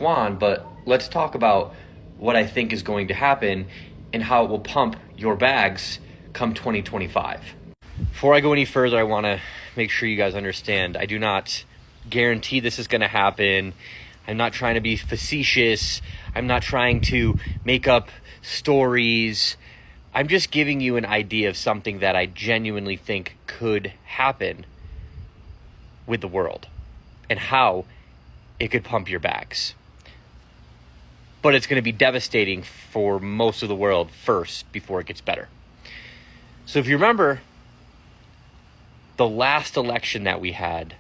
Swan, but let's talk about what I think is going to happen and how it will pump your bags come 2025. Before I go any further, I want to make sure you guys understand I do not guarantee this is going to happen. I'm not trying to be facetious. I'm not trying to make up stories. I'm just giving you an idea of something that I genuinely think could happen with the world and how it could pump your bags. But it's going to be devastating for most of the world first before it gets better. So if you remember the last election that we had,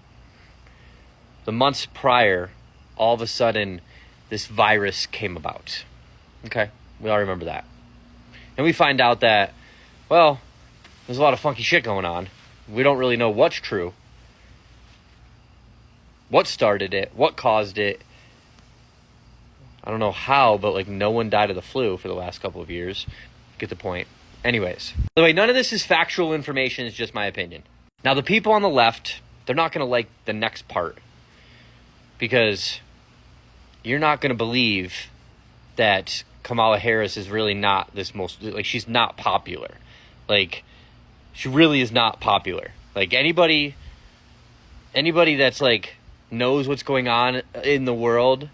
the months prior, all of a sudden this virus came about. Okay, we all remember that. And we find out that, well, there's a lot of funky shit going on. We don't really know what's true, what started it, what caused it. I don't know how, but like no one died of the flu for the last couple of years. Get the point. Anyways, by the way, none of this is factual information. It's just my opinion. Now, the people on the left, they're not going to like the next part because you're not going to believe that Kamala Harris is really not this most, like, she's not popular. Like, she really is not popular. Like, anybody that's like knows what's going on in the world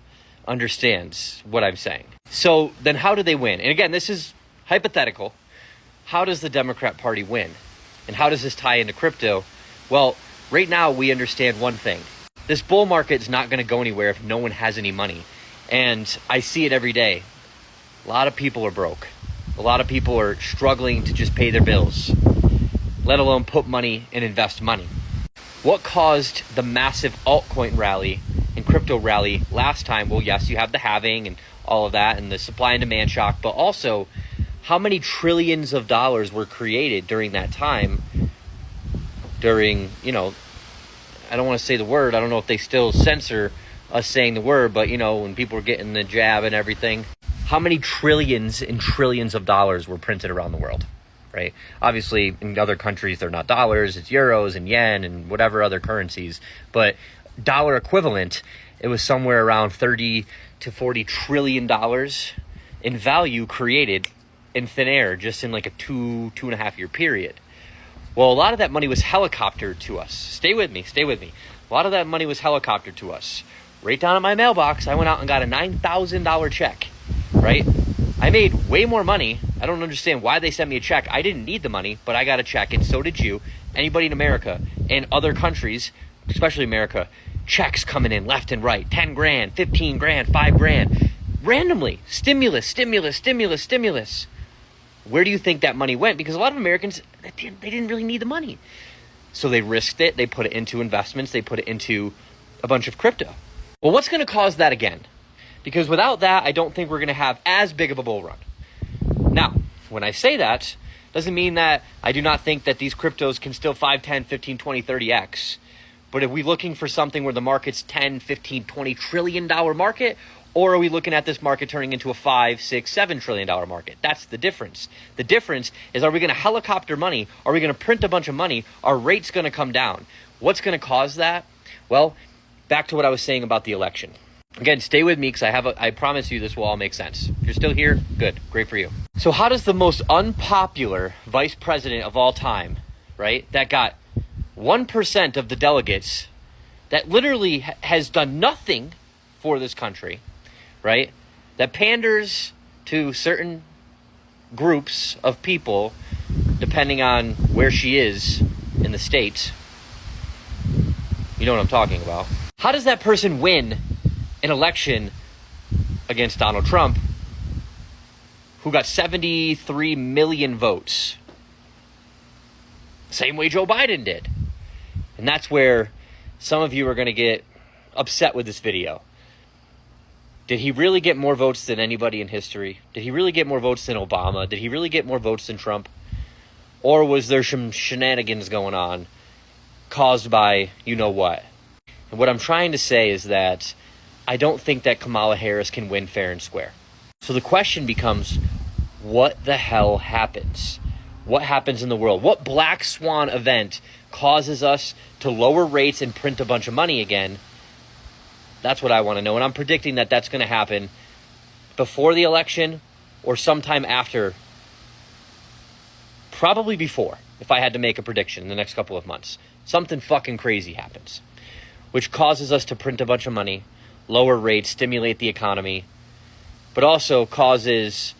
understands what I'm saying. So then how do they win? And again, this is hypothetical. How does the Democrat Party win? And how does this tie into crypto? Well, right now we understand one thing. This bull market is not going to go anywhere if no one has any money. And I see it every day. A lot of people are broke. A lot of people are struggling to just pay their bills, let alone put money and invest money. What caused the massive altcoin rally and crypto rally last time? Well, yes, you have the halving and all of that and the supply and demand shock, but also how many trillions of dollars were created during that time during, I don't want to say the word. I don't know if they still censor us saying the word, but, when people were getting the jab and everything, how many trillions and trillions of dollars were printed around the world, right? Obviously, in other countries, they're not dollars, it's euros and yen and whatever other currencies. But dollar equivalent, it was somewhere around 30 to 40 trillion dollars in value created in thin air, just in like a two and a half year period. Well, a lot of that money was helicoptered to us. Stay with me. A lot of that money was helicoptered to us. Right down at my mailbox, I went out and got a $9,000 check, right? I made way more money. I don't understand why they sent me a check. I didn't need the money, but I got a check, and so did you. Anybody in America and other countries, especially America, checks coming in left and right. 10 grand, 15 grand, 5 grand. Randomly. Stimulus. Where do you think that money went? Because a lot of Americans, they didn't really need the money. So they risked it. They put it into investments. They put it into a bunch of crypto. Well, what's going to cause that again? Because without that, I don't think we're going to have as big of a bull run. Now, when I say that, doesn't mean that I do not think that these cryptos can still 5, 10, 15, 20, 30x. But are we looking for something where the market's 10, 15, 20 trillion dollar market? Or are we looking at this market turning into a 5, 6, 7 trillion dollar market? That's the difference. The difference is, are we going to helicopter money? Are we going to print a bunch of money? Are rates going to come down? What's going to cause that? Well, back to what I was saying about the election. Again, stay with me because I promise you this will all make sense. If you're still here, good, great for you. So how does the most unpopular vice president of all time, right, that got 1% of the delegates, that literally has done nothing for this country, right, that panders to certain groups of people depending on where she is in the state, you know what I'm talking about. How does that person win an election against Donald Trump, who got 73 million votes? Same way Joe Biden did. And that's where some of you are going to get upset with this video. Did he really get more votes than anybody in history? Did he really get more votes than Obama? Did he really get more votes than Trump? Or was there some shenanigans going on caused by you know what? And what I'm trying to say is that I don't think that Kamala Harris can win fair and square. So the question becomes, what the hell happens? What happens in the world? What Black Swan event causes us to lower rates and print a bunch of money again That's what I want to know. And I'm predicting that that's going to happen before the election or sometime after. Probably before, if I had to make a prediction in the next couple of months. Something fucking crazy happens, which causes us to print a bunch of money, lower rates, stimulate the economy, but also causes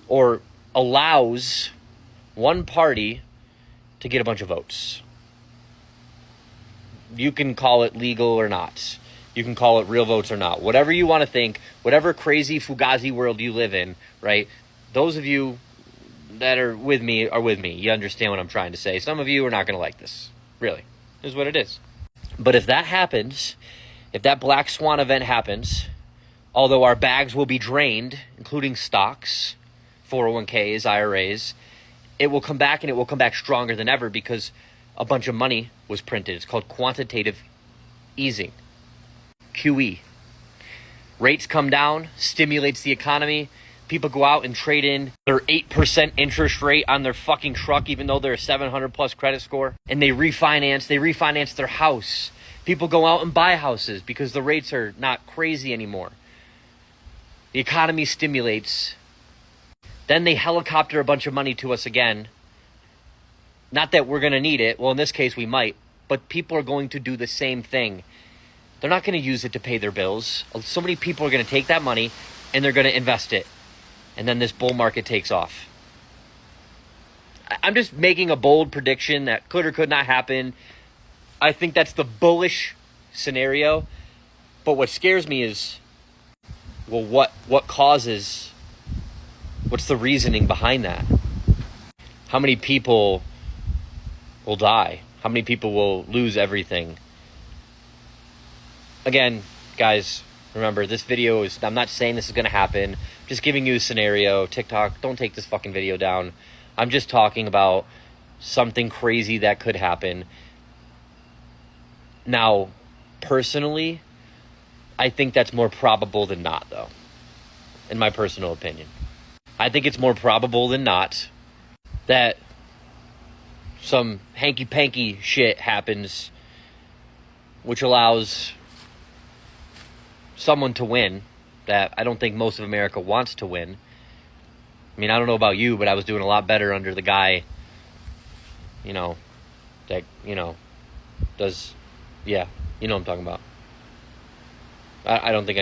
or allows one party to get a bunch of votes. You can call it legal or not. You can call it real votes or not. Whatever you want to think, whatever crazy Fugazi world you live in, right? Those of you that are with me are with me. You understand what I'm trying to say. Some of you are not going to like this. Really. This is what it is. But if that happens, if that Black Swan event happens, although our bags will be drained, including stocks, 401ks, IRAs, it will come back, and it will come back stronger than ever because a bunch of money was printed. It's called quantitative easing. QE. Rates come down, stimulates the economy. People go out and trade in their 8% interest rate on their fucking truck, even though they're a 700 plus credit score. And they refinance their house. People go out and buy houses because the rates are not crazy anymore. The economy stimulates. Then they helicopter a bunch of money to us again. Not that we're going to need it. Well, in this case, we might. But people are going to do the same thing. They're not going to use it to pay their bills. So many people are going to take that money and they're going to invest it. And then this bull market takes off. I'm just making a bold prediction that could or could not happen. I think that's the bullish scenario. But what scares me is, well, what causes, what's the reasoning behind that? How many people will die? How many people will lose everything? Again, guys, remember, this video is, I'm not saying this is going to happen. I'm just giving you a scenario. TikTok, don't take this fucking video down. I'm just talking about something crazy that could happen. Now, personally, I think that's more probable than not, though, in my personal opinion. I think it's more probable than not that some hanky-panky shit happens which allows someone to win that I don't think most of America wants to win. I mean, I don't know about you, but I was doing a lot better under the guy, that, does, yeah, you know what I'm talking about. I don't think I need